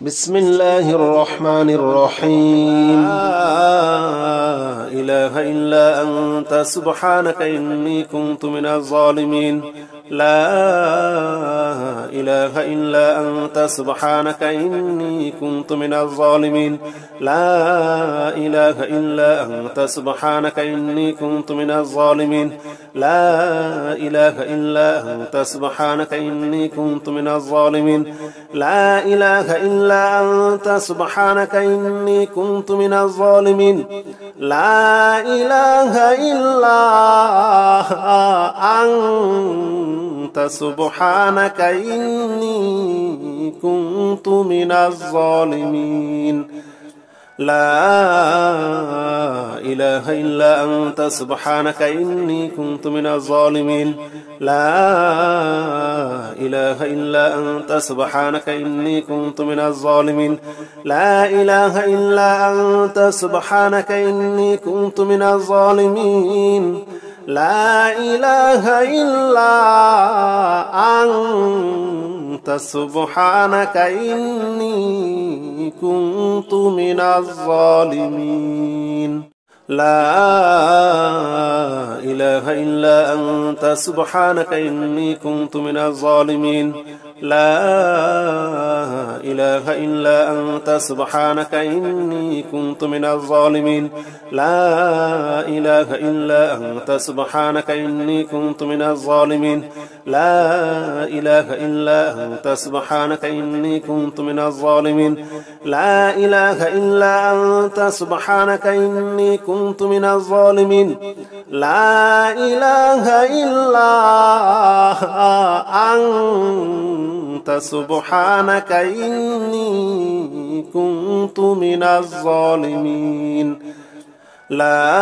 بسم الله الرحمن الرحيم لا إله إلا أنت سبحانك إني كنت من الظالمين لا إله إلا أنت سبحانك إني كنت من الظالمين لا إله إلا أنت سبحانك إني كنت من الظالمين لا إله إلا أنت سبحانك إني كنت من الظالمين لا إله إلا أنت سبحانك إني كنت من الظالمين لا إله إلا أنت سبحانك إني كنت من الظالمين لا إله إلا أنت سبحانك إني كنت من الظالمين لا إله إلا أنت سبحانك إني كنت من الظالمين لا إله إلا أنت سبحانك إني كنت من الظالمين لا إله إلا أنت سبحانك إني كنت من الظالمين لا إله إلا أنت سبحانك إني كنت من الظالمين لا إله إلا أنت سبحانك إني كنت من الظالمين لا إله إلا أنت سبحانك إني كنت من الظالمين لا إله إلا أنت سبحانك إني كنت من الظالمين لا إله إلا أنت سبحانك إني كنت من الظالمين لا إله إلا أنت سبحانك إني كنت من الظالمين لا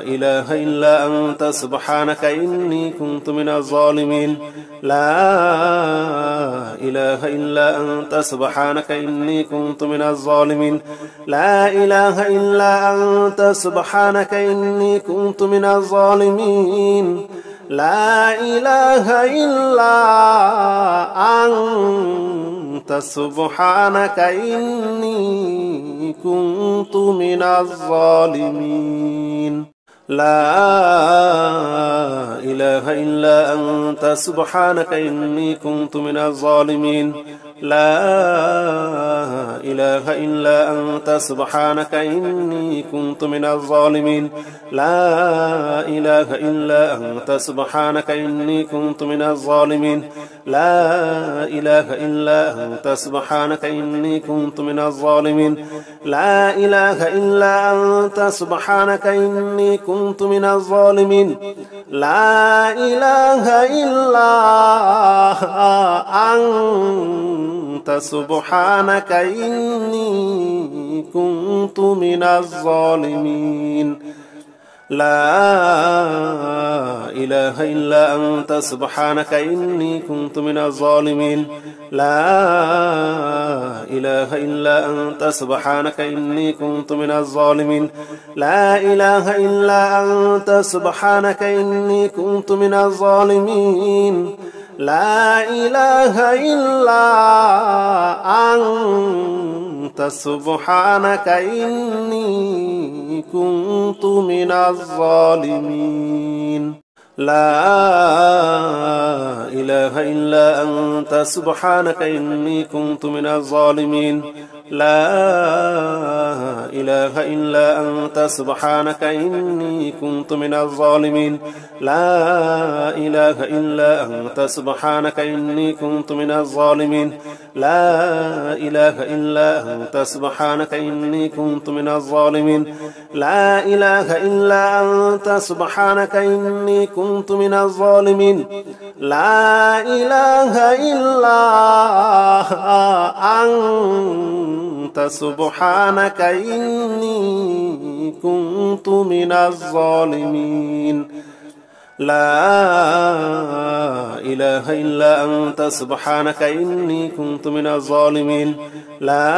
إله إلا أنت سبحانك إني كنت من الظالمين لا إله إلا أنت سبحانك إني كنت من الظالمين لا إله إلا أنت سبحانك إني كنت من الظالمين لا إله إلا أنت سبحانك إني كنت من الظالمين لا إله إلا أنت سبحانك إني كنت من الظالمين لا إله إلا أنت سبحانك إني كنت من الظالمين لا إله إلا أنت سبحانك إني كنت من الظالمين لا إله إلا أنت سبحانك إني كنت من الظالمين لا إله إلا أنت سبحانك إني كنت من الظالمين لا إله إلا أنت سبحانك إني كنت من الظالمين لا إله إلا أنت سبحانك إني كنت من الظالمين لا إله إلا أنت سبحانك إني كنت من الظالمين لا إله إلا أنت سبحانك إني كنت من الظالمين لا إله إلا أنت سبحانك إني كنت من الظالمين لا إله إلا أنت سبحانك إني كنت من الظالمين لا إله إلا أنت سبحانك إني كنت من الظالمين لا إله إلا أنت سبحانك إني كنت من الظالمين لا إله إلا أنت سبحانك إني كنت من الظالمين لا إله إلا أنت سبحانك إني كنت من الظالمين لا إله إلا أنت سبحانك إني كنت من الظالمين لا إله إلا أنت سبحانك إني كنت من الظالمين لا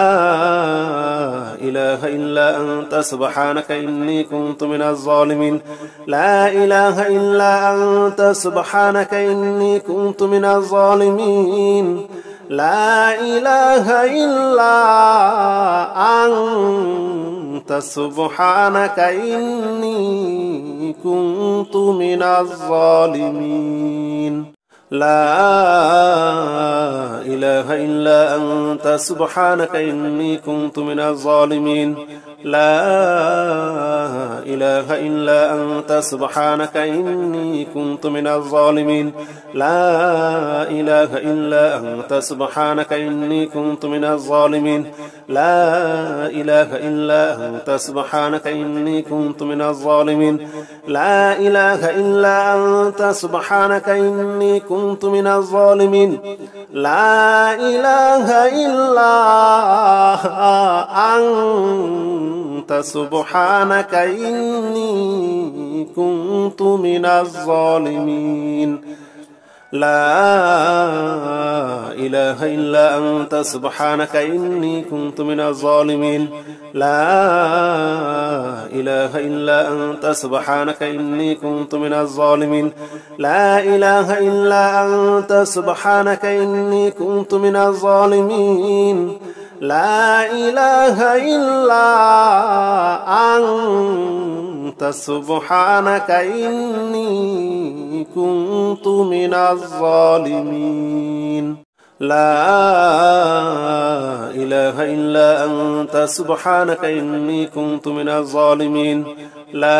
إله إلا أنت سبحانك إني كنت من الظالمين لا إله إلا أنت سبحانك إني كنت من الظالمين لا إله إلا أنت سبحانك إني كنت من الظالمين لا إله إلا أنت سبحانك إني كنت من الظالمين لا إله إلا أنت سبحانك إني كنت من الظالمين لا إله إلا أنت سبحانك إني كنت من الظالمين لا إله إلا أنت سبحانك إني كنت من الظالمين لا إله إلا أنت سبحانك إني كنت من الظالمين لا إله إلا أنت سبحانك إني كنت من الظالمين لا إله إلا أنت سبحانك إني كنت من الظالمين لا إله إلا أنت سبحانك إني كنت من الظالمين لا إله إلا أنت سبحانك إني كنت من الظالمين لا إله إلا أنت سبحانك إني كنت من الظالمين لا إله إلا أنت سبحانك إني كنت من الظالمين لا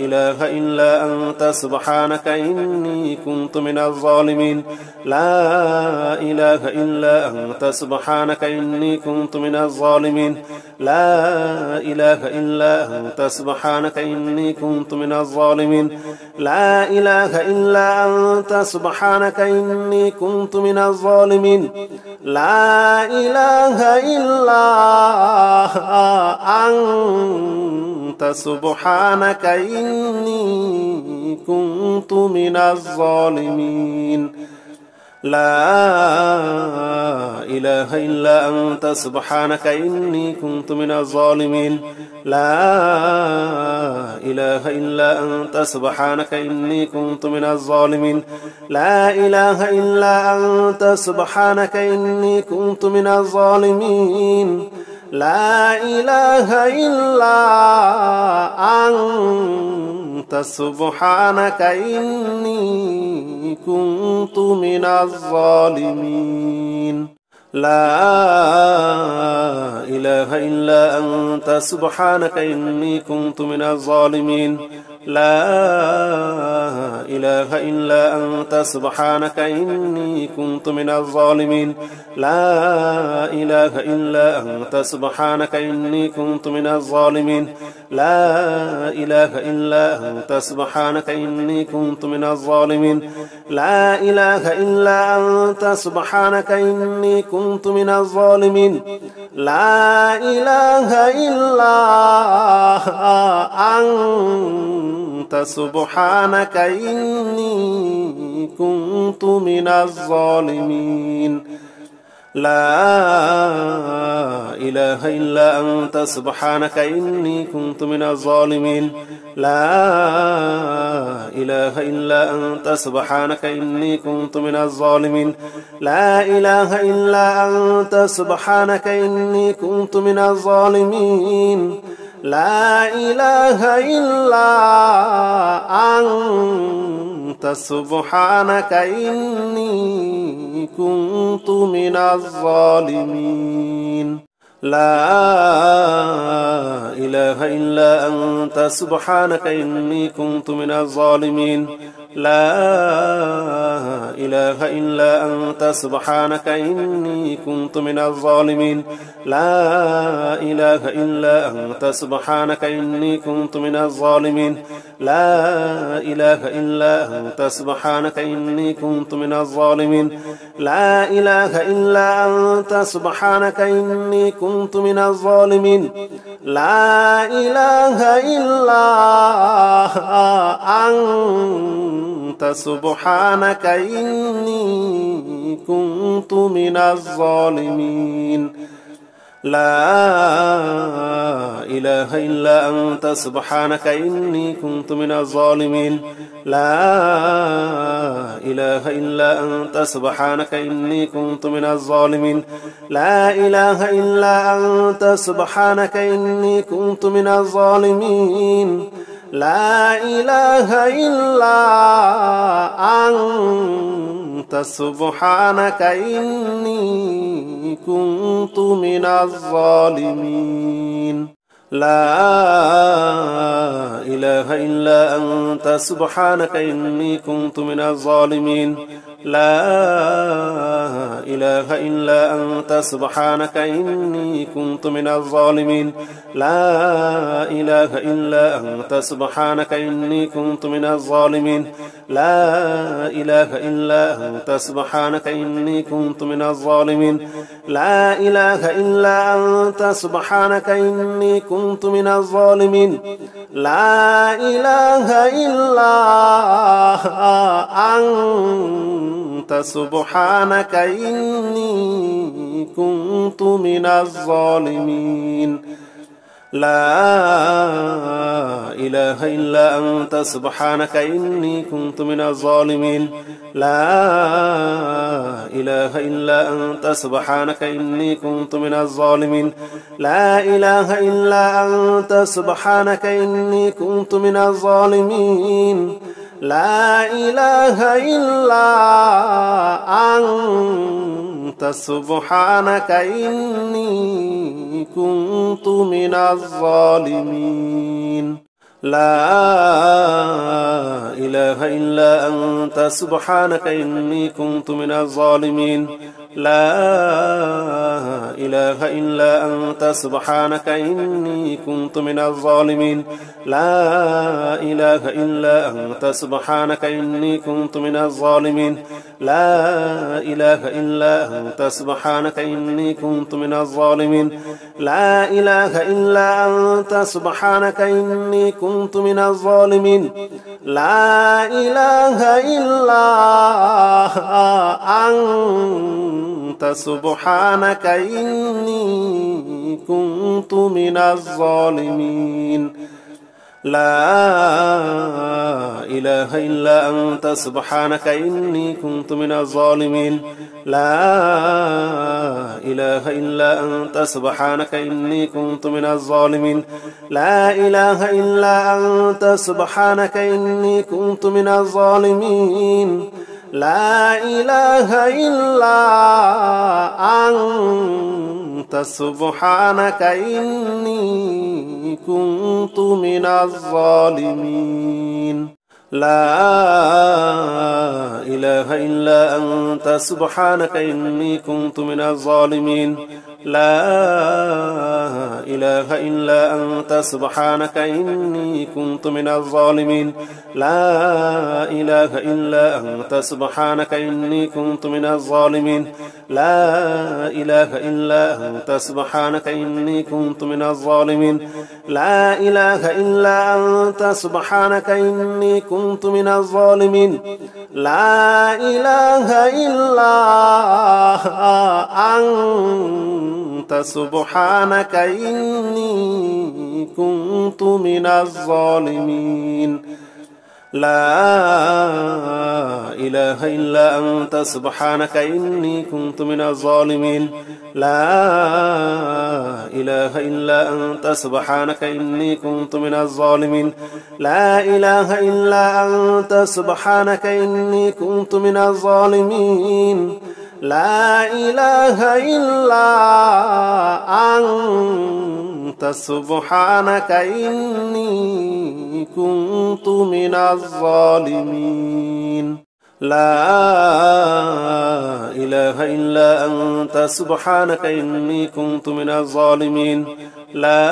إله إلا أنت سبحانك إني كنت من الظالمين لا إله إلا أنت سبحانك إني كنت من الظالمين لا إله إلا أنت سبحانك إني كنت من الظالمين لا إله إلا أنت سبحانك إني كنت من الظالمين لا إله إلا أنت سبحانك إني كنت من الظالمين لا إله إلا أنت سبحانك إني كنت من الظالمين لا إله إلا أنت سبحانك إني كنت من الظالمين لا إله إلا أنت سبحانك إني كنت من الظالمين لا إله إلا أنت سبحانك إني كنت من الظالمين لا إله إلا أنت سبحانك إني كنت من الظالمين لا إله إلا أنت سبحانك إني كنت من الظالمين لا إله إلا أنت سبحانك إني كنت من الظالمين لا إله إلا أنت سبحانك إني كنت من الظالمين لا إله إلا أنت سبحانك إني كنت من الظالمين لا إله إلا أنت سبحانك إني كنت من الظالمين لا إله إلا أنت سبحانك إني كنت من الظالمين لا إله إلا أنت سبحانك إني كنت من الظالمين لا إله إلا أنت سبحانك إني كنت من الظالمين لا إله إلا أنت سبحانك إني كنت من الظالمين لا إله إلا أنت سبحانك إني كنت من الظالمين لا إله إلا أنت سبحانك إني كنت من الظالمين لا إله إلا أنت سبحانك إني كنت من الظالمين لا إله إلا أنت سبحانك إني كنت من الظالمين لا إله إلا أنت سبحانك إني كنت من الظالمين لا إله إلا أنت سبحانك إني كنت من الظالمين لا إله إلا أنت سبحانك إني كنت من الظالمين لا إله إلا أنت سبحانك إني كنت من الظالمين لا إله إلا أنت سبحانك إني كنت من الظالمين لا إله إلا أنت سبحانك إني كنت من الظالمين لا إله إلا أنت سبحانك إني كنت من الظالمين لا إله إلا أنت سبحانك إني كنت من الظالمين لا إله إلا أنت سبحانك إني كنت من الظالمين لا إله إلا أنت سبحانك إني كنت من الظالمين لا إله إلا أنت سبحانك إني كنت من الظالمين لا إله إلا أنت سبحانك إني كنت من الظالمين لا إله إلا أنت سبحانك إني كنت من الظالمين لا إله إلا أنت سبحانك إني كنت من الظالمين لا إله إلا أنت سبحانك إني كنت من الظالمين لا إله إلا أنت سبحانك إني كنت من الظالمين لا إله إلا أنت سبحانك إني كنت من الظالمين لا إله إلا أنت سبحانك إني كنت من الظالمين لا إله إلا أنت سبحانك إني كنت من الظالمين لا إله إلا أنت سبحانك إني كنت من الظالمين لا إله إلا أنت سبحانك إني كنت من الظالمين لا إله إلا أنت سبحانك إني كنت من الظالمين لا إله إلا أنت سبحانك إني كنت من الظالمين لا إله إلا أنت سبحانك إني كنت من الظالمين لا إله إلا أنت سبحانك إني كنت من الظالمين لا إله إلا أنت سبحانك إني كنت من الظالمين لا إله إلا أنت سبحانك إني كنت من الظالمين لا إله إلا أنت سبحانك إني كنت من الظالمين لا إله إلا أنت سبحانك إني كنت من الظالمين لا إله إلا أنت سبحانك إني كنت من الظالمين لا إله إلا أنت سبحانك إني كنت من الظالمين لا إله إلا أنت سبحانك إني كنت من الظالمين لا إله إلا أنت سبحانك إني كنت من الظالمين لا إله إلا أنت سبحانك إني كنت من الظالمين لا إله إلا أنت سبحانك إني كنت من الظالمين لا إله إلا أنت سبحانك إني كنت من الظالمين لا إله إلا أنت سبحانك إني كنت من الظالمين لا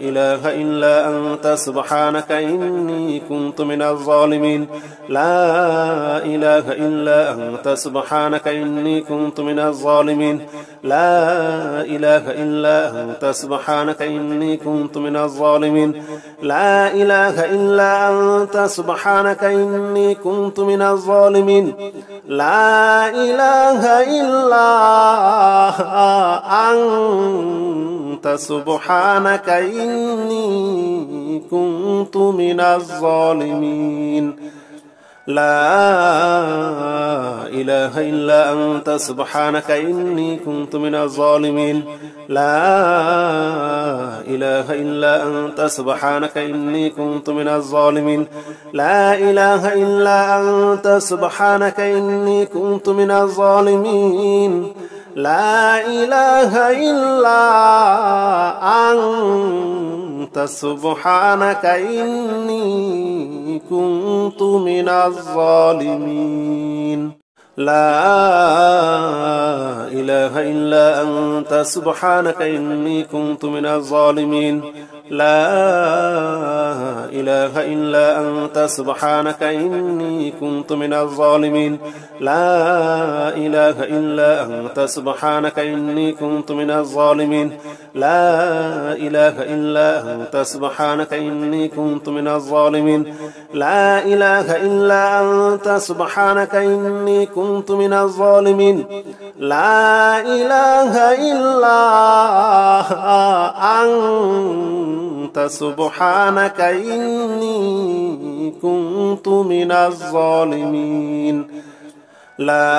إله إلا أنت سبحانك إني كنت من الظالمين لا إله إلا أنت سبحانك إني كنت من الظالمين لا إله إلا أنت سبحانك إني كنت من الظالمين لا إله إلا أنت سبحانك إني كنت من الظالمين لا إله إلا أنت سبحانك إني كنت من الظالمين لا إله إلا أنت سبحانك إني كنت من الظالمين لا إله إلا أنت سبحانك إني كنت من الظالمين لا إله إلا أنت سبحانك إني كنت من الظالمين لا إله إلا أنت سبحانك إني كنت من الظالمين لا إله إلا أنت سبحانك إني كنت من الظالمين لا إله إلا أنت سبحانك إني كنت من الظالمين لا إله إلا أنت سبحانك إني كنت من الظالمين لا إله إلا أنت سبحانك إني كنت من الظالمين لا إله إلا أنت سبحانك إني كنت من الظالمين لا إله إلا أنت سبحانك إني كنت من الظالمين لا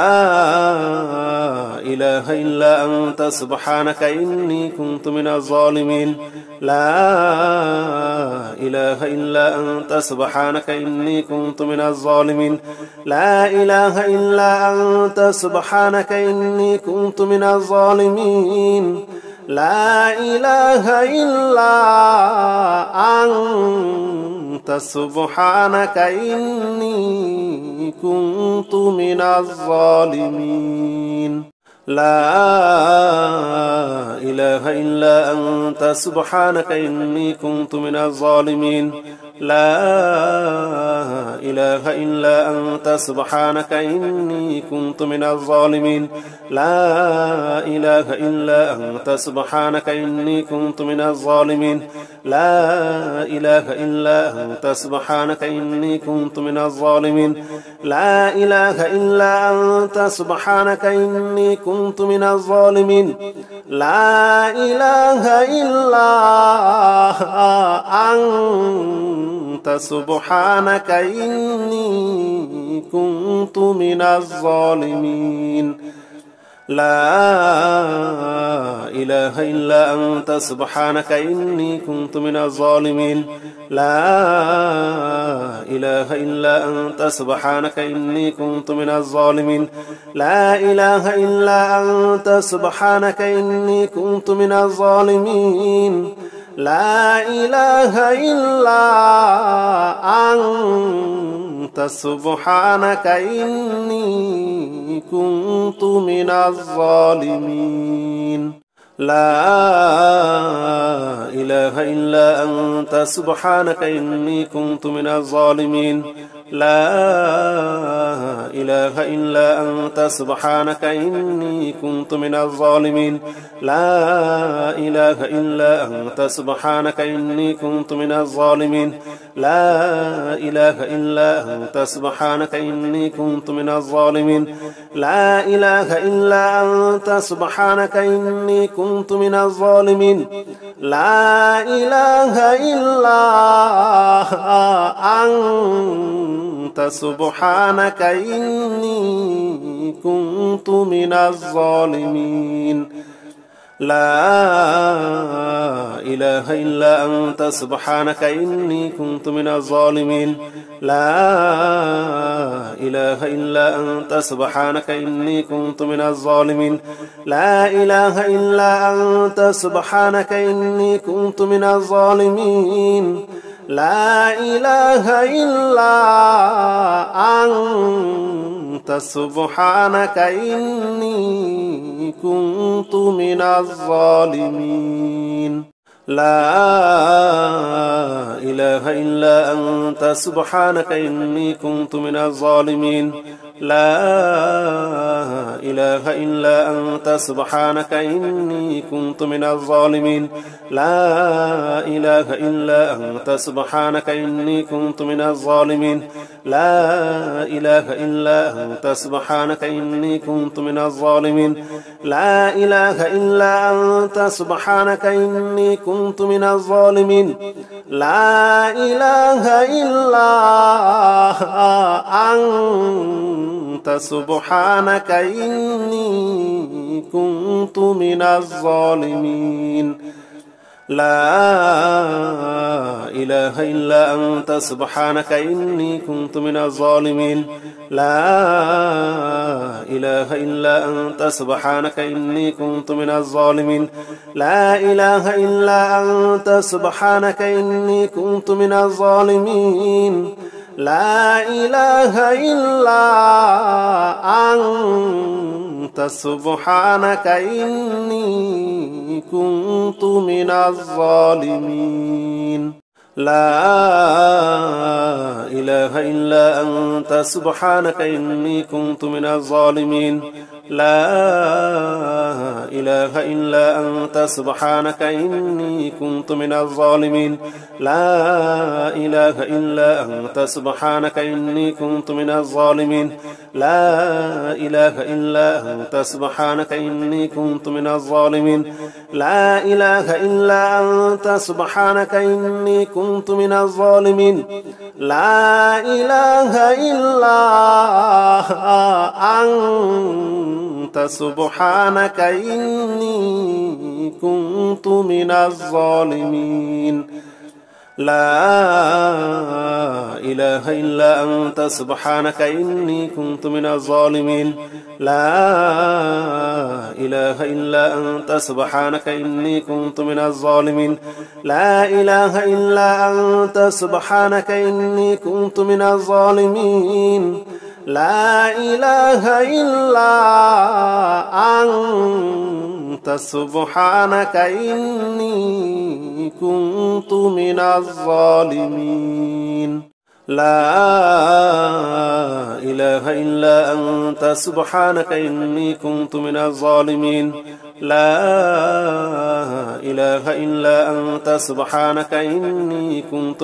إله إلا أنت سبحانك إني كنت من الظالمين لا إله إلا أنت سبحانك إني كنت من الظالمين لا إله إلا أنت سبحانك إني كنت من الظالمين لا إله إلا أنت سبحانك إني كنت من الظالمين لا إله إلا أنت سبحانك إني كنت من الظالمين لا إله إلا أنت سبحانك إني كنت من الظالمين لا إله إلا أنت سبحانك إني كنت من الظالمين لا إله إلا أنت سبحانك إني كنت من الظالمين لا إله إلا أنت سبحانك إني كنت من الظالمين لا إله إلا أنت سبحانك إني كنت من الظالمين لا إله إلا أنت سبحانك إني كنت من الظالمين لا إله إلا أنت سبحانك إني كنت من الظالمين لا إله إلا أنت سبحانك إني كنت من الظالمين لا إله إلا أنت سبحانك إني كنت من الظالمين لا إله إلا أنت سبحانك إني كنت من الظالمين لا إله إلا أنت سبحانك إني كنت من الظالمين لا إله إلا أنت سبحانك إني كنت من الظالمين لا إله إلا أنت سبحانك إني كنت من الظالمين لا إله إلا أنت سبحانك إني كنت من الظالمين لا إله إلا أنت سبحانك إني كنت من الظالمين لا إله إلا أنت سبحانك إني كنت من الظالمين لا إله إلا أنت سبحانك إني كنت من الظالمين لا إله إلا أنت سبحانك إني كنت من الظالمين لا إله إلا أنت سبحانك إني كنت من الظالمين لا إله إلا أنت سبحانك إني كنت من الظالمين لا إله إلا أنت سبحانك إني كنت من الظالمين لا إله إلا أنت سبحانك إني كنت من الظالمين لا إله إلا أنت سبحانك إني كنت من الظالمين لا إله إلا أنت سبحانك إني كنت من الظالمين لا إله إلا أنت سبحانك إني كنت من الظالمين لا إله إلا أنت سبحانك إني كنت من الظالمين لا إله إلا أنت سبحانك إني كنت من الظالمين لا إله إلا أنت سبحانك إني كنت من الظالمين لا إله إلا أنت سبحانك إني كنت من الظالمين لا إله إلا أنت سبحانك إني كنت من الظالمين لا إله إلا أنت سبحانك إني كنت من الظالمين لا إله إلا أنت سبحانك إني كنت من الظالمين لا إله إلا أنت سبحانك إني كنت من الظالمين لا إله إلا أنت سبحانك إني كنت من الظالمين لا إله إلا أنت سبحانك إني كنت من الظالمين لا إله إلا أنت سبحانك إني كنت من الظالمين لا إله إلا أنت سبحانك إني كنت من الظالمين لا إله إلا أنت سبحانك إني كنت من الظالمين لا إله إلا أنت سبحانك إني كنت من الظالمين لا إله إلا أنت سبحانك إني كنت من الظالمين لا إله إلا أنت سبحانك إني كنت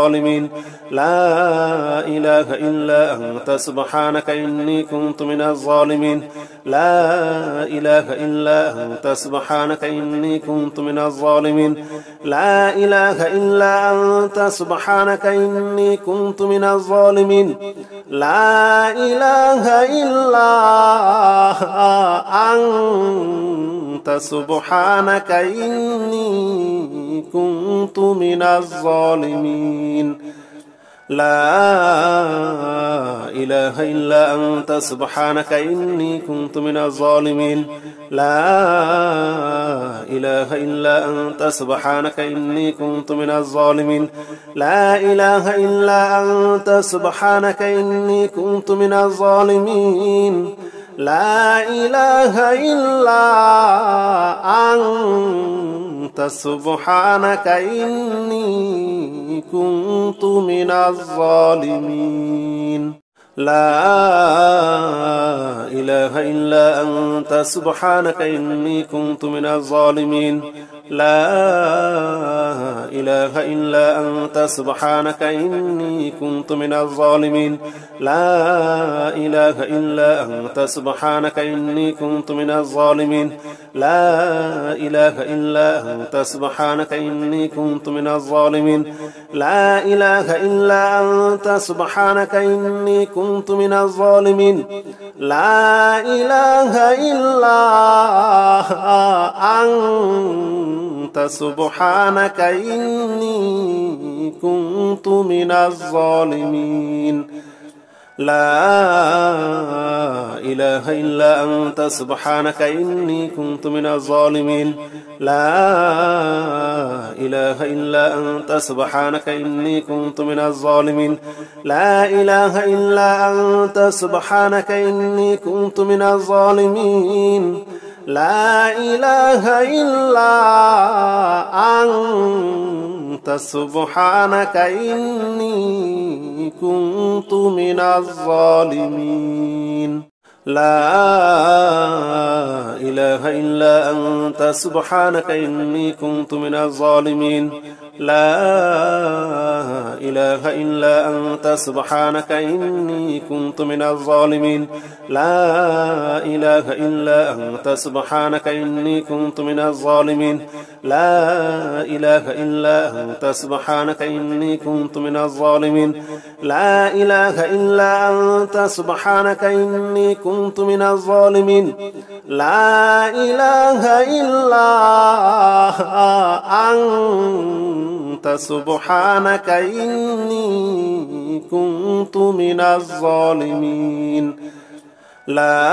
من الظالمين لا إله إلا أنت سبحانك إني كنت من الظالمين لا إله إلا أنت سبحانك إني كنت من الظالمين لا إله إلا أنت سبحانك إني كنت من الظالمين لا إله إلا أنت سبحانك إني كنت من الظالمين لا إله إلا أنت سبحانك إني كنت من الظالمين لا إله إلا أنت سبحانك إني كنت من الظالمين لا إله إلا أنت سبحانك إني كنت من الظالمين لا إله إلا أنت سبحانك إني كنت من الظالمين لا إله إلا أنت سبحانك إني كنت من الظالمين لا إله إلا أنت سبحانك إني كنت من الظالمين لا إله إلا أنت سبحانك إني كنت من الظالمين لا إله إلا أنت سبحانك إني كنت من الظالمين لا إله إلا أنت سبحانك إني كنت من الظالمين لا إله إلا أنت سبحانك إني كنت من الظالمين لا إله إلا أنت سبحانك إني كنت من الظالمين لا إله إلا أنت سبحانك إني كنت من الظالمين لا إله إلا أنت سبحانك إني كنت من الظالمين لا إله إلا أنت سبحانك إني كنت من الظالمين لا إله إلا أنت سبحانك إني كنت من الظالمين لا إله إلا أنت سبحانك إني كنت من الظالمين لا إله إلا أنت سبحانك إني كنت من الظالمين لا إله إلا أنت سبحانك إني كنت من الظالمين لا إله إلا أنت سبحانك إني كنت من الظالمين لا إله إلا أنت سبحانك إني كنت من الظالمين لا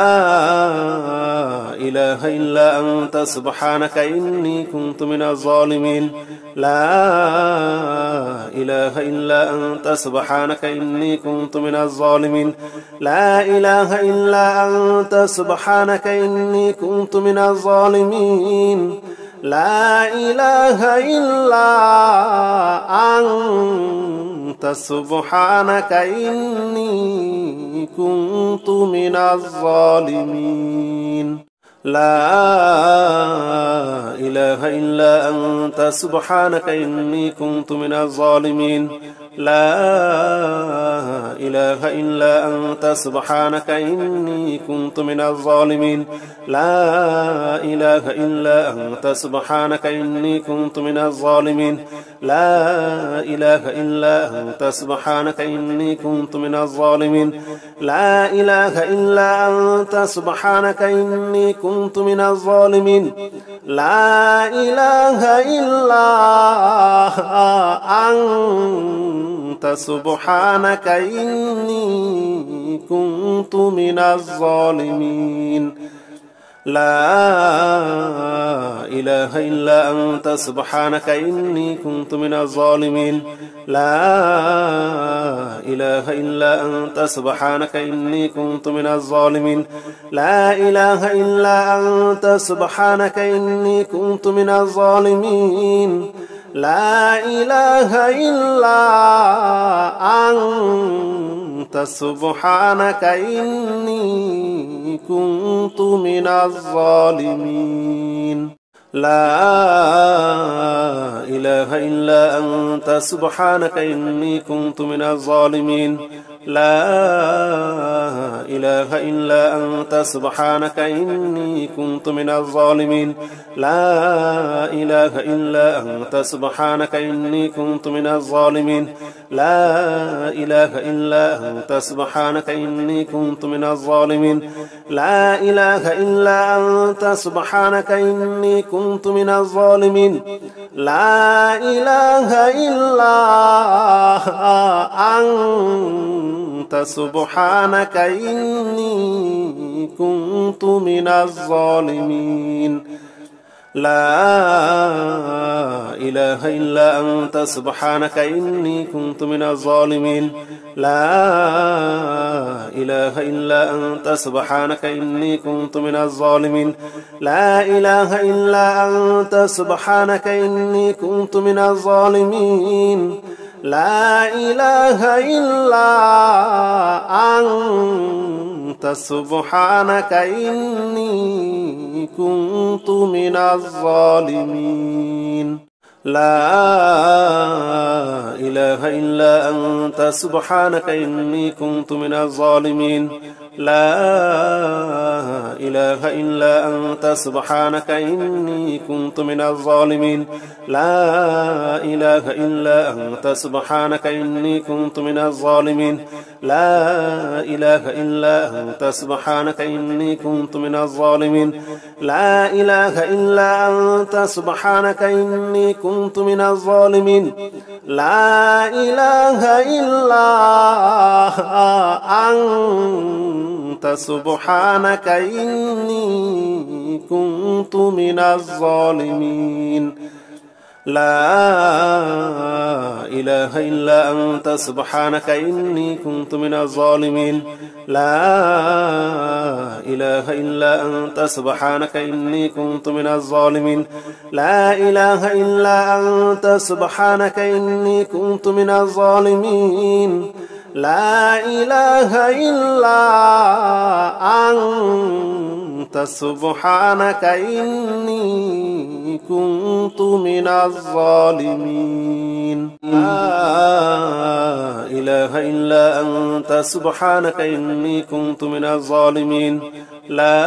إله إلا أنت سبحانك إني كنت من الظالمين لا إله إلا أنت سبحانك إني كنت من الظالمين لا إله إلا أنت سبحانك إني كنت من الظالمين لا إله إلا أنت سبحانك إني كنت من الظالمين لا إله إلا أنت سبحانك إني كنت من الظالمين لا إله إلا أنت سبحانك إني كنت من الظالمين لا إله إلا أنت سبحانك إني كنت من الظالمين لا إله إلا أنت سبحانك إني كنت من الظالمين لا إله إلا أنت سبحانك إني كنت من الظالمين لا إله إلا أنت سبحانك إني كنت من الظالمين لا إله إلا أنت سبحانك إني كنت من الظالمين لا إله إلا أنت سبحانك إني كنت من الظالمين لا إله إلا أنت سبحانك إني كنت من الظالمين لا إله إلا أنت سبحانك إني كنت من الظالمين لا إله إلا أنت سبحانك إني كنت من الظالمين لا إله إلا أنت سبحانك إني كنت من الظالمين لا إله إلا أنت سبحانك إني كنت من الظالمين لا إله إلا أنت سبحانك إني كنت من الظالمين لا إله إلا أنت سبحانك إني كنت من الظالمين لا إله إلا أنت سبحانك إني كنت من الظالمين لا إله إلا أنت سبحانك إني كنت من الظالمين لا إله إلا أنت سبحانك إني كنت من الظالمين لا إله إلا أنت سبحانك إني كنت من الظالمين لا إله إلا أنت سبحانك إني كنت من الظالمين لا إله إلا أنت سبحانك إني كنت من الظالمين لا إله إلا أنت سبحانك إني كنت من الظالمين لا إله إلا أنت سبحانك إني كنت من الظالمين لا إله إلا أنت سبحانك إني كنت من الظالمين لا إله إلا أنت سبحانك إني كنت من الظالمين لا إله إلا أنت سبحانك إني كنت من الظالمين لا إله إلا أنت سبحانك إني كنت من الظالمين لا إله إلا أنت سبحانك إني كنت من الظالمين لا إله إلا أنت سبحانك إني كنت من الظالمين لا إله إلا أنت سبحانك إني كنت من الظالمين لا إله إلا أنت سبحانك إني كنت من الظالمين لا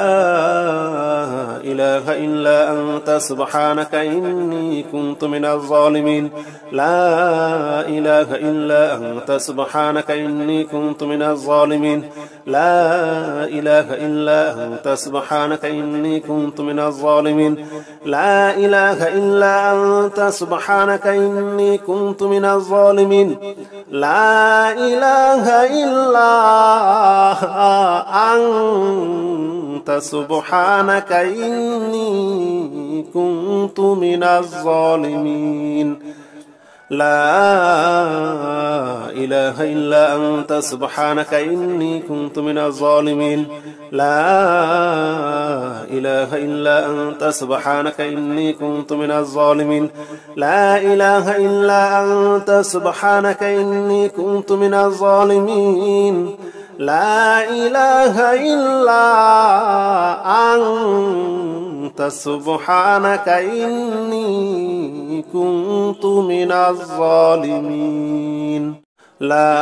إله إلا أنت سبحانك إني كنت من الظالمين لا إله إلا أنت سبحانك إني كنت من الظالمين لا إله إلا أنت سبحانك إني كنت من الظالمين لا إله إلا أنت سبحانك إني كنت من الظالمين لا إله إلا أنت سبحانك إني كنت من الظالمين لا إله إلا أنت سبحانك إني كنت من الظالمين لا إله إلا أنت سبحانك إني كنت من الظالمين لا إله إلا أنت سبحانك إني كنت من الظالمين لا إله إلا أنت سبحانك إني كنت من الظالمين لا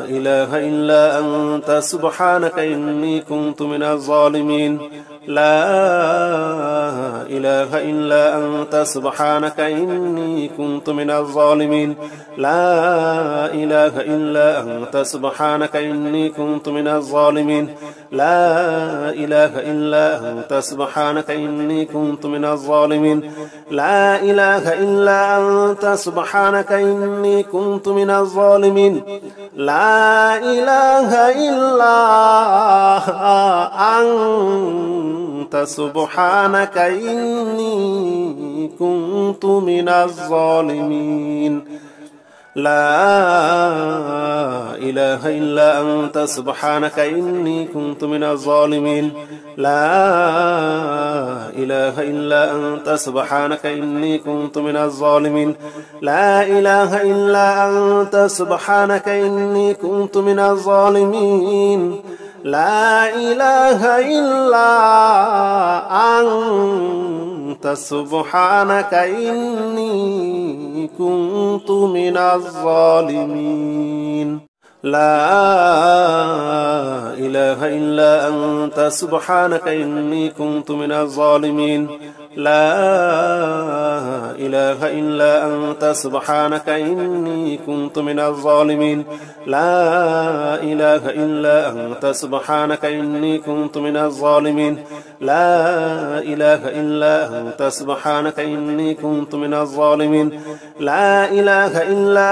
إله إلا أنت سبحانك إني كنت من الظالمين لا إله إلا أنت سبحانك إني كنت من الظالمين لا إله إلا أنت سبحانك إني كنت من الظالمين لا إله إلا أنت سبحانك إني كنت من الظالمين لا إله إلا أنت سبحانك إني كنت من الظالمين لا إله إلا أنت سبحانك إني كنت من الظالمين لا إله إلا أنت سبحانك إني كنت من الظالمين لا إله إلا أنت سبحانك إني كنت من الظالمين لا إله إلا أنت سبحانك إني كنت من الظالمين لا إله إلا أنت سبحانك إني كنت من الظالمين لا إله إلا أنت سبحانك إني كنت من الظالمين لا إله إلا أنت سبحانك إني كنت من الظالمين لا إله إلا أنت سبحانك إني كنت من الظالمين لا إله إلا أنت سبحانك إني كنت من الظالمين لا إله إلا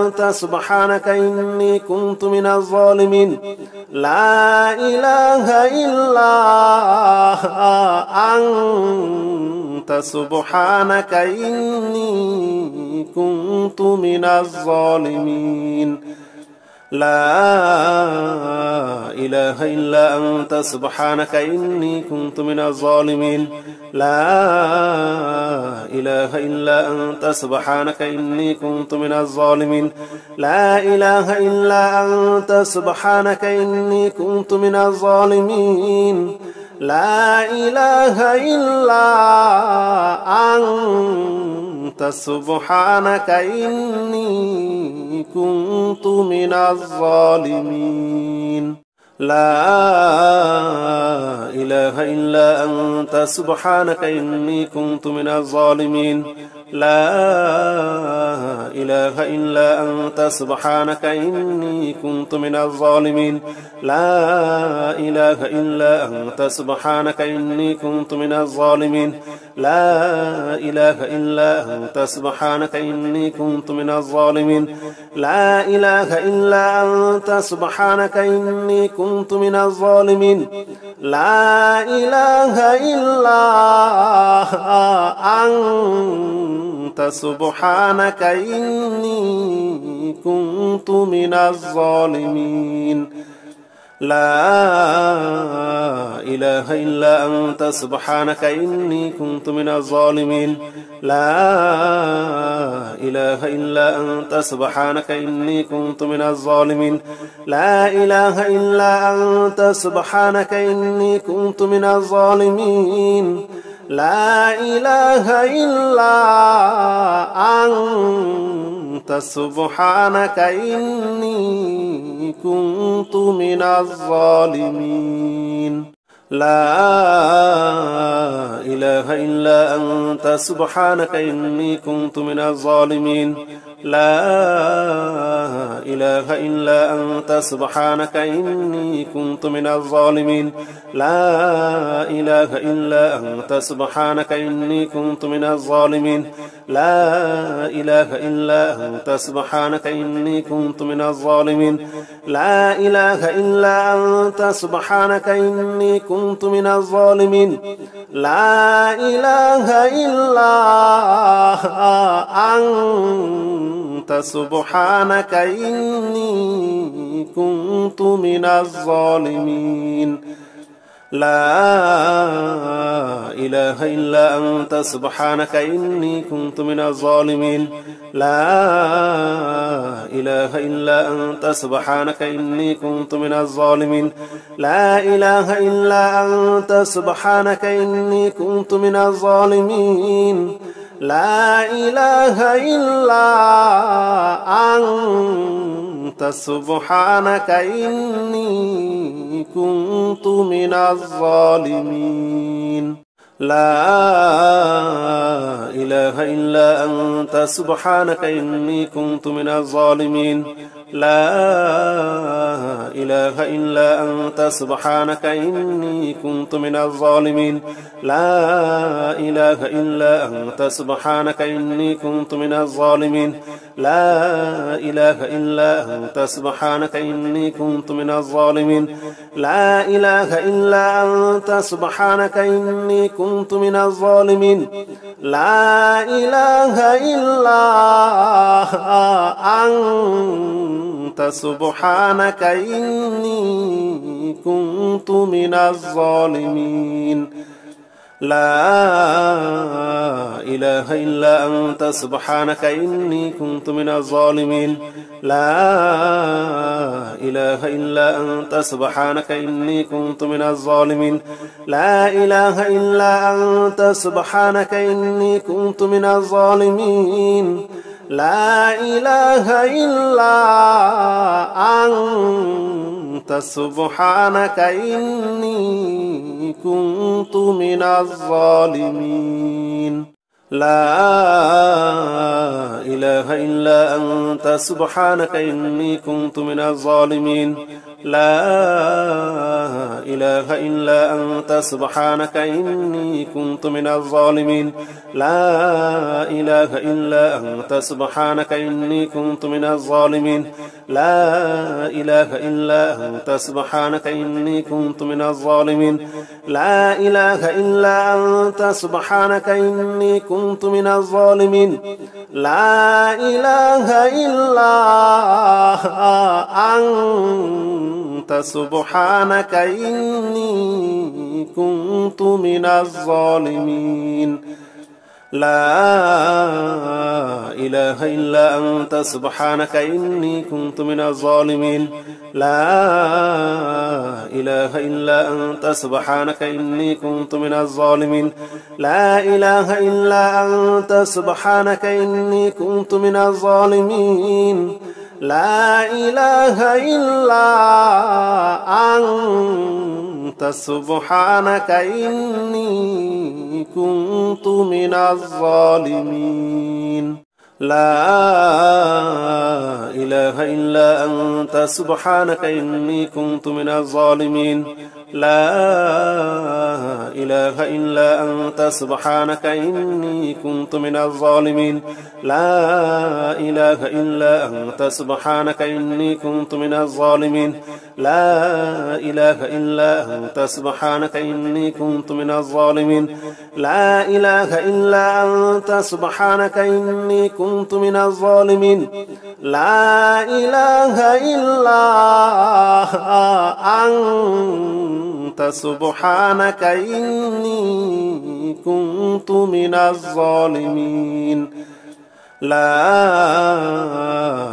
أنت سبحانك إني كنت من الظالمين لا إله إلا أنت سبحانك إني كنت من الظالمين لا إله إلا أنت سبحانك إني كنت من الظالمين لا إله إلا أنت سبحانك إني كنت من الظالمين لا إله إلا أنت سبحانك إني كنت من الظالمين لا إله إلا أنت سبحانك إني كنت من الظالمين لا إله إلا أنت سبحانك إني كنت من الظالمين لا إله إلا أنت سبحانك إني كنت من الظالمين لا إله إلا أنت سبحانك إني كنت من الظالمين لا إله إلا أنت سبحانك إني كنت من الظالمين لا إله إلا أنت سبحانك إني كنت من الظالمين لا إله إلا أنت سبحانك إني كنت من الظالمين لا إله إلا أنت سبحانك إني كنت من الظالمين لا إله إلا أنت سبحانك إني كنت من الظالمين لا إله إلا أنت سبحانك إني كنت من الظالمين لا إله إلا أنت سبحانك إني كنت من الظالمين لا إله إلا أنت سبحانك إني كنت من الظالمين لا إله إلا أنت سبحانك إني كنت من الظالمين لا إله إلا أنت سبحانك إني كنت من الظالمين لا إله إلا أنت سبحانك إني كنت من الظالمين لا إله إلا أنت سبحانك إني كنت من الظالمين لا إله إلا أنت سبحانك إني كنت من الظالمين لا إله إلا أنت سبحانك إني كنت من الظالمين لا إله إلا أنت سبحانك إني كنت من الظالمين لا إله إلا أنت سبحانك إني كنت من الظالمين لا إله إلا أنت سبحانك إني كنت من الظالمين لا إله إلا أنت سبحانك إني كنت من الظالمين لا إله إلا أنت سبحانك إني كنت من الظالمين لا إله إلا أنت سبحانك إني كنت من الظالمين لا إله إلا أنت سبحانك إني كنت من الظالمين لا إله إلا أنت سبحانك إني كنت من الظالمين لا إله إلا أنت سبحانك إني كنت من الظالمين لا إله إلا أنت سبحانك إني كنت من الظالمين لا إله إلا أنت سبحانك إني كنت من الظالمين لا إله إلا أنت سبحانك إني كنت من الظالمين لا إله إلا أنت سبحانك إني كنت من الظالمين لا إله إلا أنت سبحانك إني كنت من الظالمين لا إله إلا أنت سبحانك إني كنت من الظالمين لا إله إلا أنت سبحانك إني كنت من الظالمين لا إله إلا أنت سبحانك إني كنت من الظالمين لا إله إلا أنت سبحانك إني كنت من الظالمين لا إله إلا أنت سبحانك إني كنت من الظالمين لا إله إلا أنت سبحانك إني كنت من الظالمين لا إله إلا أنت سبحانك إني كنت من الظالمين لا إله إلا أنت سبحانك إني كنت من الظالمين لا إله إلا أنت سبحانك إني كنت من الظالمين لا إله إلا أنت سبحانك إني كنت من الظالمين لا إله إلا أنت سبحانك إني كنت من الظالمين لا إله إلا أنت سبحانك إني كنت من الظالمين لا إله إلا أنت سبحانك إني كنت من الظالمين لا إله إلا أنت سبحانك إني كنت من الظالمين لا إله إلا أنت سبحانك إني كنت من الظالمين لا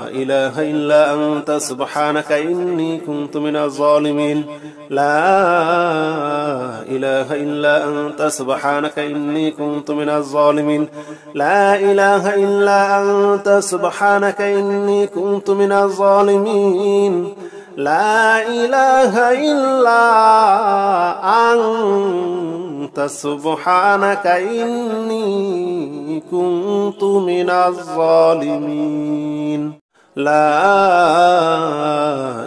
إله إلا أنت سبحانك إني كنت من الظالمين لا إله إلا أنت سبحانك إني كنت من الظالمين لا إله إلا أنت سبحانك إني كنت من الظالمين لا إله إلا أنت سبحانك إني كنت من الظالمين لا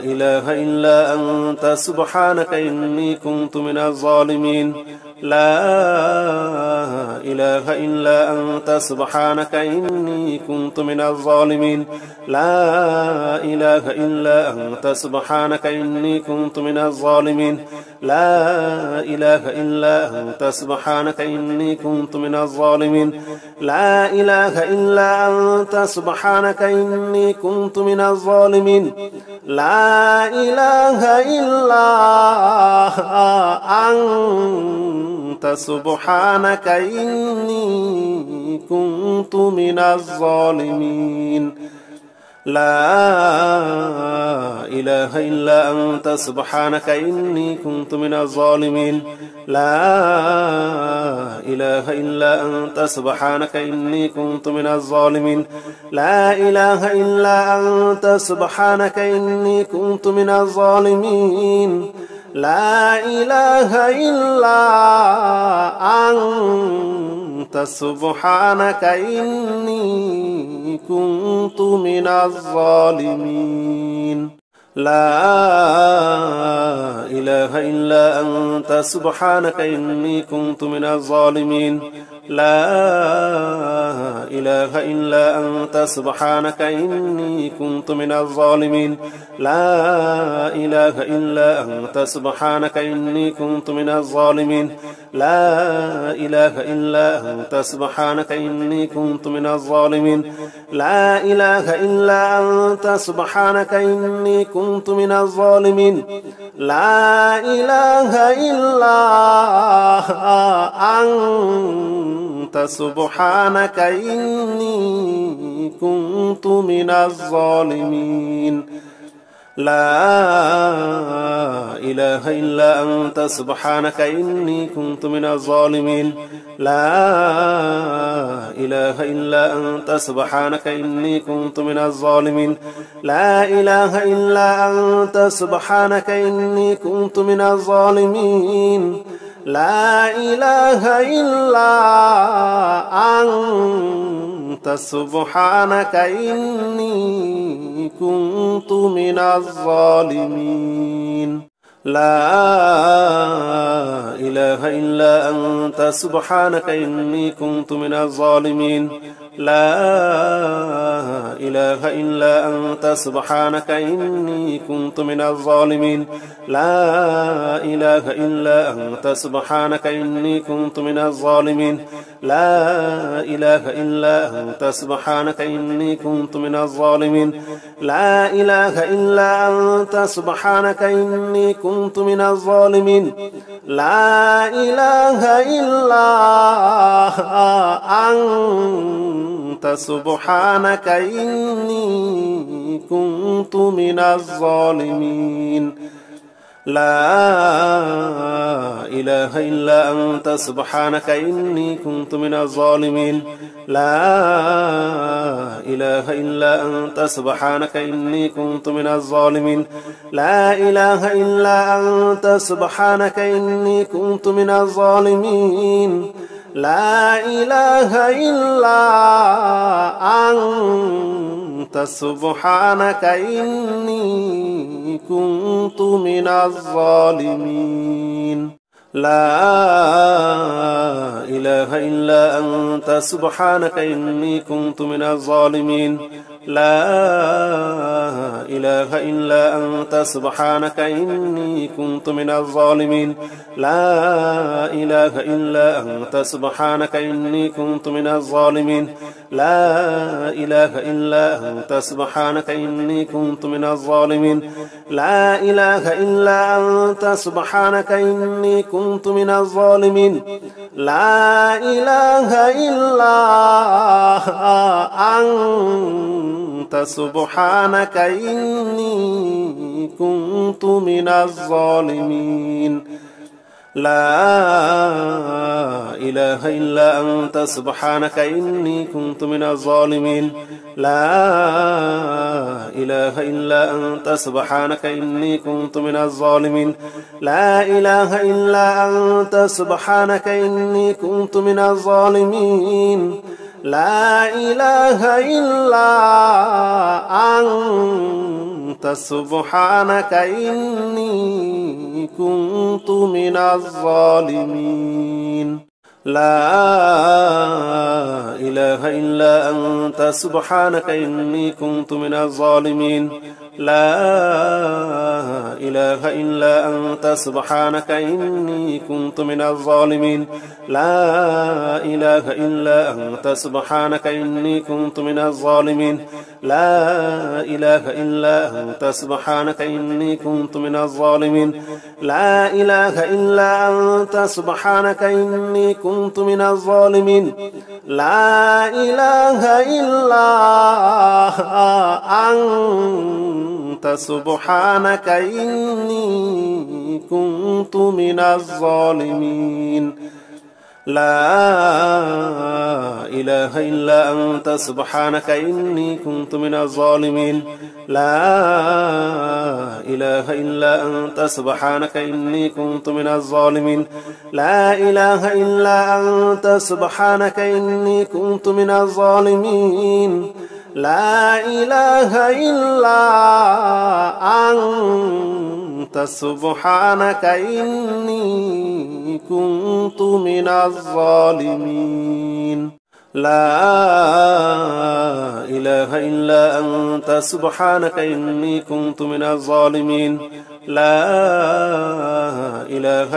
إله إلا أنت سبحانك إني كنت من الظالمين لا إله إلا أنت سبحانك إني كنت من الظالمين لا إله إلا أنت سبحانك إني كنت من الظالمين لا إله إلا أنت سبحانك إني كنت من الظالمين لا إله إلا أنت سبحانك إني كنت من الظالمين لا إله إلا أنت سبحانك إني كنت من الظالمين لا إله إلا أنت سبحانك إني كنت من الظالمين لا إله إلا أنت سبحانك إني كنت من الظالمين لا إله إلا أنت سبحانك إني كنت من الظالمين لا إله إلا أنت سبحانك إني كنت من الظالمين لا إله إلا أنت سبحانك إني كنت من الظالمين لا إله إلا أنت سبحانك إني كنت من الظالمين لا إله إلا أنت سبحانك إني كنت من الظالمين لا إله إلا أنت سبحانك إني كنت من الظالمين لا إله إلا أنت سبحانك إني كنت من الظالمين لا إله إلا أنت سبحانك إني كنت من الظالمين لا إله إلا أنت سبحانك إني كنت من الظالمين لا إله إلا أنت سبحانك إني كنت من الظالمين لا إله إلا أنت سبحانك إني كنت من الظالمين لا إله إلا أنت سبحانك إني كنت من الظالمين لا إله إلا أنت سبحانك إني كنت من الظالمين لا إله إلا أنت سبحانك إني كنت من الظالمين لا إله إلا أنت سبحانك إني كنت من الظالمين لا إله إلا أنت سبحانك إني كنت من الظالمين لا إله إلا أنت سبحانك إني كنت من الظالمين لا إله إلا أنت سبحانك إني كنت من الظالمين لا إله إلا أنت سبحانك إني كنت من الظالمين لا إله إلا أنت سبحانك إني كنت من الظالمين لا إله إلا أنت سبحانك إني كنت من الظالمين لا إله إلا أنت سبحانك إني كنت من الظالمين لا إله إلا أنت سبحانك إني كنت من الظالمين لا إله إلا أنت سبحانك إني كنت من الظالمين لا إله إلا أنت سبحانك إني كنت من الظالمين لا إله إلا أنت سبحانك إني كنت من الظالمين لا إله إلا أنت سبحانك إني كنت من الظالمين لا إله إلا أنت سبحانك إني كنت من الظالمين لا إله إلا أنت سبحانك إني كنت من الظالمين لا إله إلا أنت سبحانك إني كنت من الظالمين لا إله إلا أنت سبحانك إني كنت من الظالمين لا إله إلا أنت سبحانك إني كنت من الظالمين لا إله إلا أنت سبحانك إني كنت من الظالمين لا إله إلا أنت سبحانك إني كنت من الظالمين لا إله إلا أنت سبحانك إني كنت من الظالمين لا إله إلا أنت سبحانك إني كنت من الظالمين لا إله إلا أنت سبحانك إني كنت من الظالمين لا إله إلا أنت سبحانك إني كنت من الظالمين لا إله إلا أنت سبحانك إني كنت من الظالمين لا إله إلا أنت سبحانك إني كنت من الظالمين لا إله إلا أنت سبحانك إني كنت من الظالمين لا إله إلا أنت سبحانك إني كنت من الظالمين لا إله إلا أنت سبحانك إني كنت من الظالمين لا إله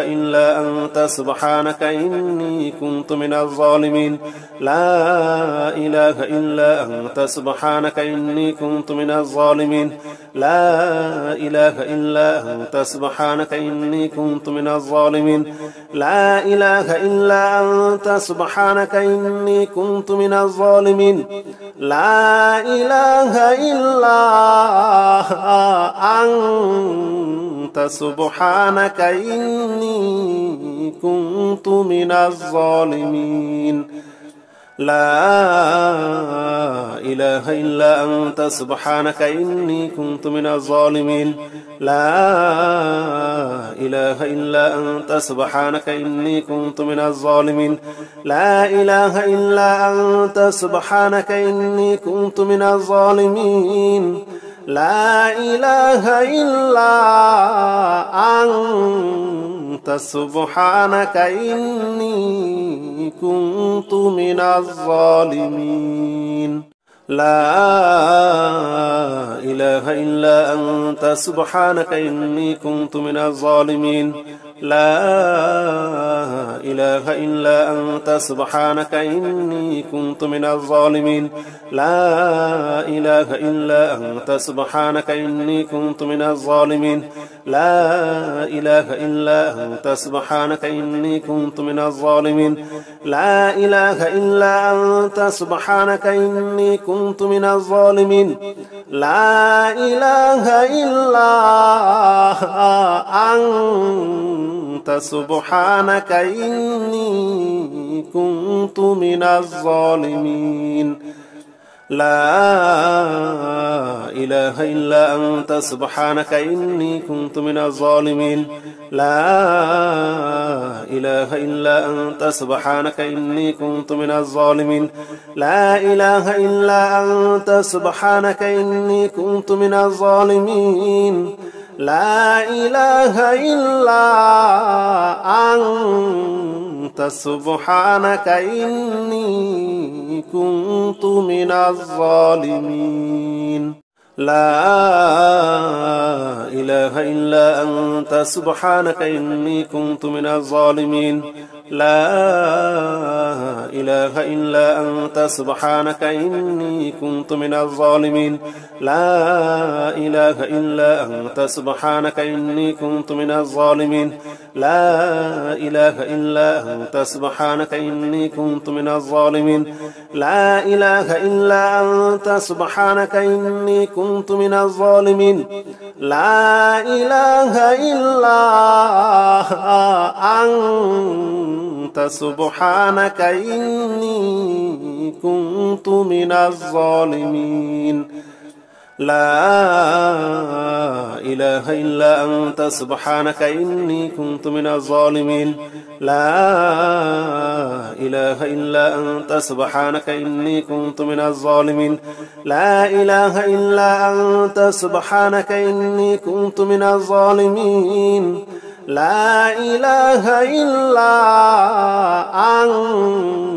إلا أنت سبحانك إني كنت من الظالمين لا إله إلا أنت سبحانك إني كنت من الظالمين لا إله إلا أنت سبحانك إني كنت من الظالمين لا إله إلا أنت سبحانك إني كنت من الظالمين لا إله إلا أنت سبحانك إني كنت من الظالمين لا إله إلا أنت سبحانك إني كنت من الظالمين لا إله إلا أنت سبحانك إني كنت من الظالمين لا إله إلا أنت سبحانك إني كنت من الظالمين لا إله إلا أنت سبحانك إني كنت من الظالمين لا إله إلا أنت سبحانك إني كنت من الظالمين لا إله إلا أنت سبحانك إني كنت من الظالمين لا إله إلا أنت سبحانك إني كنت من الظالمين لا إله إلا أنت سبحانك إني كنت من الظالمين لا إله إلا أنت سبحانك إني كنت من الظالمين لا إله إلا أنت سبحانك إني كنت من الظالمين لا إله إلا أنت سبحانك إني كنت من الظالمين لا إله إلا أنت سبحانك إني كنت من الظالمين لا إله إلا أنت سبحانك إني كنت من الظالمين لا إله إلا أنت سبحانك إني كنت من الظالمين لا إله إلا أنت سبحانك إني كنت من الظالمين لا إله إلا أنت سبحانك إني كنت من الظالمين لا إله إلا أنت سبحانك إني كنت من الظالمين لا إله إلا أنت سبحانك إني كنت من الظالمين لا إله إلا أنت سبحانك إني كنت من الظالمين لا إله إلا أنت سبحانك إني كنت من الظالمين لا إله إلا أنت سبحانك إني كنت من الظالمين لا إله إلا أنت سبحانك إني كنت من الظالمين لا إله إلا أنت سبحانك إني كنت من الظالمين لا إله إلا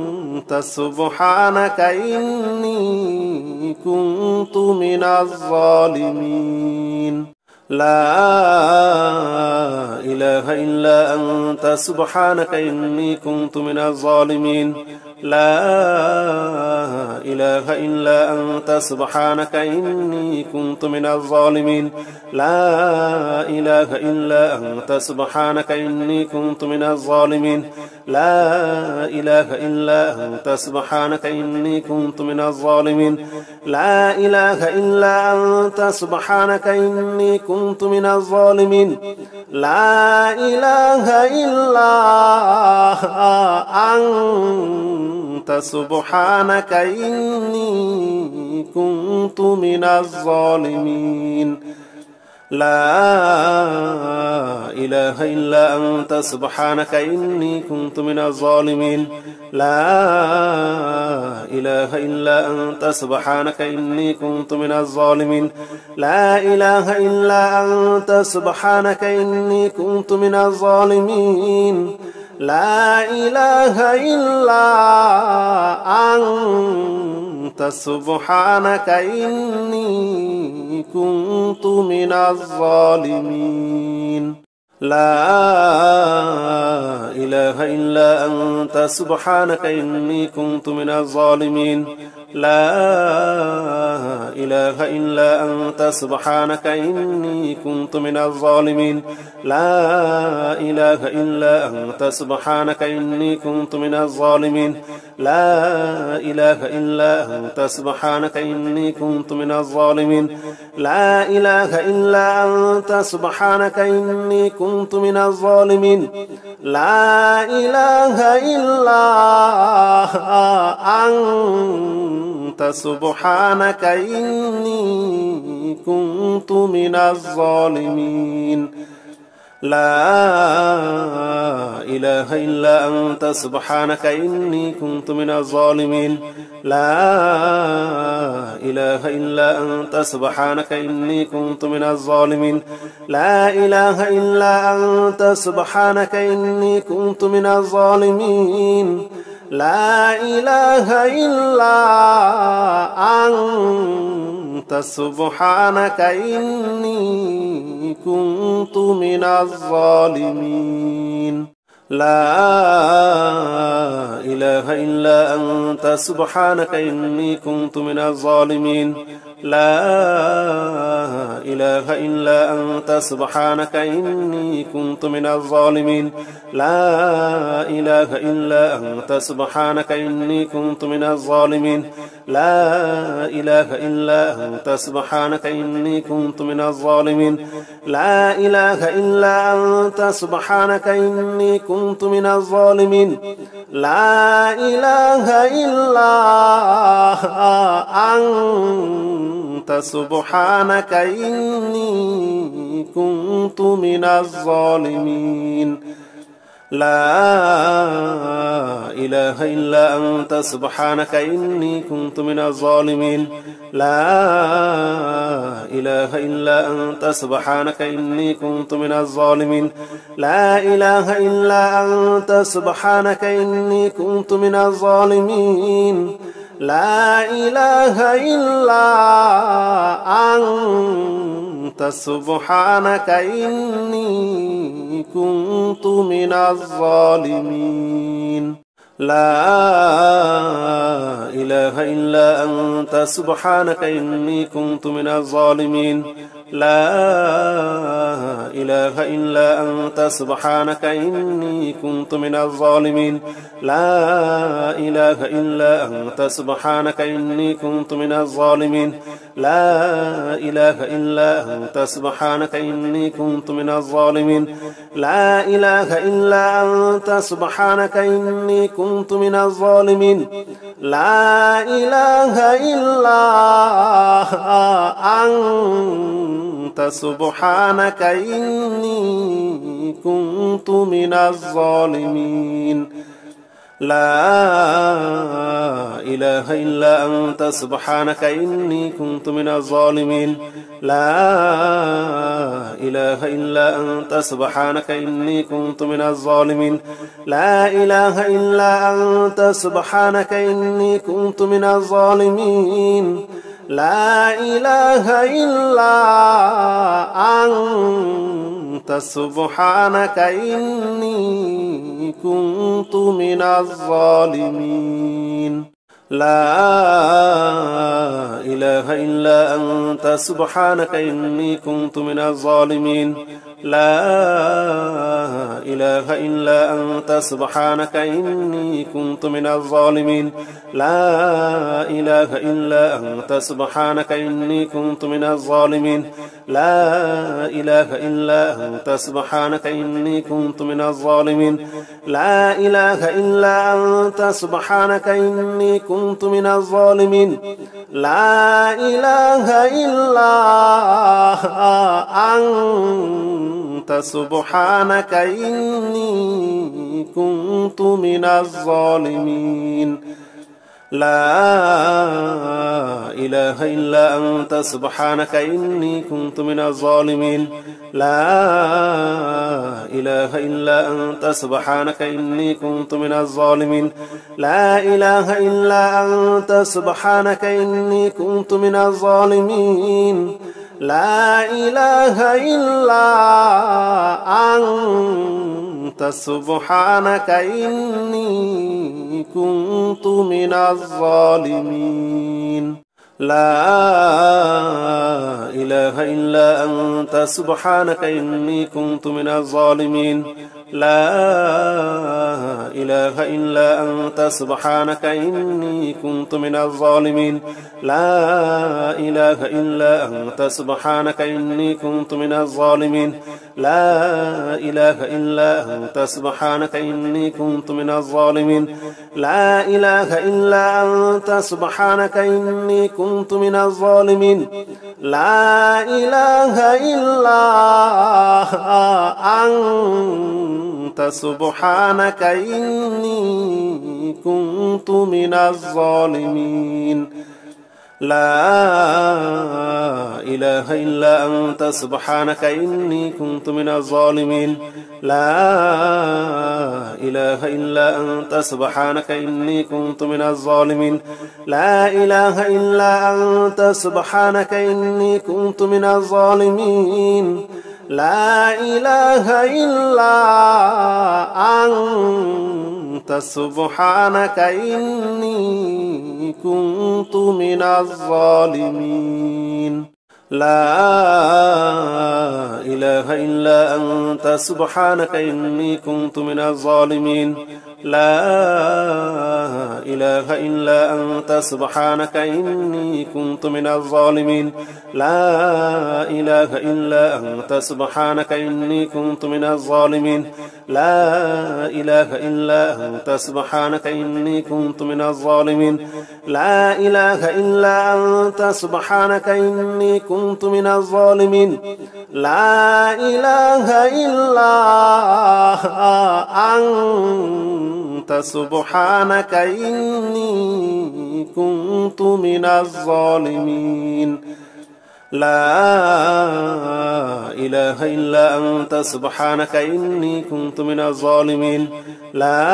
أنت سبحانك إني كنت من الظالمين لا إله إلا أنت سبحانك إني كنت من الظالمين لا إله إلا أنت سبحانك إني كنت من الظالمين لا إله إلا أنت سبحانك إني كنت من الظالمين لا إله إلا أنت سبحانك إني كنت من الظالمين لا إله إلا أنت سبحانك إني كنت من الظالمين لا إله إلا أنت سبحانك إني كنت من الظالمين لا إله إلا أنت سبحانك إني كنت من الظالمين لا إله إلا أنت سبحانك إني كنت من الظالمين لا إله إلا أنت سبحانك إني كنت من الظالمين لا إله إلا أنت سبحانك إني كنت من الظالمين لا إله إلا أنت سبحانك إني كنت من الظالمين لا إله إلا أنت سبحانك إني كنت من الظالمين لا إله إلا أنت سبحانك إني كنت من الظالمين لا إله إلا أنت سبحانك إني كنت من الظالمين لا إله إلا أنت سبحانك إني كنت من الظالمين لا إله إلا أنت سبحانك إني كنت من الظالمين لا إله إلا أنت سبحانك إني كنت من الظالمين لا إله إلا أنت سبحانك إني كنت من الظالمين لا إله إلا أنت سبحانك إني كنت من الظالمين لا إله إلا أنت سبحانك إني كنت من الظالمين لا إله إلا أنت سبحانك إني كنت من الظالمين لا إله إلا أنت سبحانك إني كنت من الظالمين لا إله إلا أنت سبحانك إني كنت من الظالمين لا إله إلا أنت سبحانك إني كنت من الظالمين لا إله إلا أنت سبحانك إني كنت من الظالمين لا إله إلا أنت سبحانك إني كنت من الظالمين لا إله إلا أنت سبحانك إني كنت من الظالمين لا إله إلا أنت سبحانك إني كنت من الظالمين لا إله إلا أنت سبحانك إني كنت من الظالمين لا إله إلا أنت سبحانك إني كنت من الظالمين لا إله إلا أنت سبحانك إني كنت من الظالمين لا إله إلا أنت سبحانك إني كنت من الظالمين لا إله إلا أنت سبحانك إني كنت من الظالمين لا إله إلا أنت سبحانك إني كنت من الظالمين لا إله إلا أنت سبحانك إني كنت من الظالمين لا إله إلا أنت سبحانك إني كنت من الظالمين لا إله إلا أنت سبحانك إني كنت من الظالمين لا إله إلا أنت سبحانك إني كنت من الظالمين لا إله إلا أنت سبحانك إني كنت من الظالمين لا إله إلا أنت سبحانك إني كنت من الظالمين لا إله إلا أنت سبحانك إني كنت من الظالمين لا إله إلا أنت سبحانك إني كنت من الظالمين لا إله إلا أنت سبحانك إني كنت من الظالمين لا إله إلا أنت سبحانك إني كنت من الظالمين لا إله إلا أنت سبحانك إني كنت من الظالمين لا إله إلا أنت سبحانك إني كنت من الظالمين لا إله إلا أنت سبحانك إني كنت من الظالمين لا إله إلا أنت سبحانك إني كنت من الظالمين لا إله إلا أنت سبحانك إني كنت من الظالمين لا إله إلا أنت سبحانك إني كنت من الظالمين لا إله إلا أنت سبحانك إني كنت من الظالمين لا إله إلا أنت سبحانك إني كنت من الظالمين لا إله إلا أنت سبحانك إني كنت من الظالمين لا إله إلا أنت سبحانك إني كنت من الظالمين لا إله إلا أنت سبحانك إني كنت من الظالمين لا إله إلا أنت سبحانك إني كنت من الظالمين لا إله إلا أنت سبحانك إني كنت من الظالمين لا إله إلا أنت سبحانك إني كنت من الظالمين لا إله إلا أنت سبحانك إني كنت من الظالمين لا إله إلا أنت سبحانك إني كنت من الظالمين لا إله إلا أنت سبحانك إني كنت من الظالمين لا إله إلا أنت سبحانك إني كنت من الظالمين لا إله إلا أنت سبحانك إني كنت من الظالمين لا إله إلا أنت سبحانك إني كنت من الظالمين لا إله إلا أنت سبحانك إني كنت من الظالمين لا إله إلا أنت سبحانك إني كنت من الظالمين لا إله إلا أنت سبحانك إني كنت من الظالمين لا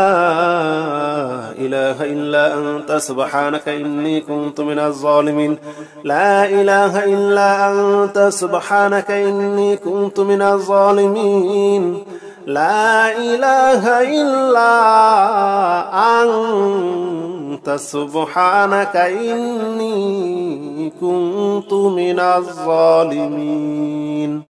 إله إلا أنت سبحانك إني كنت من الظالمين لا إله إلا أنت سبحانك إني كنت من الظالمين لا إله إلا أنت سبحانك إني كنت من الظالمين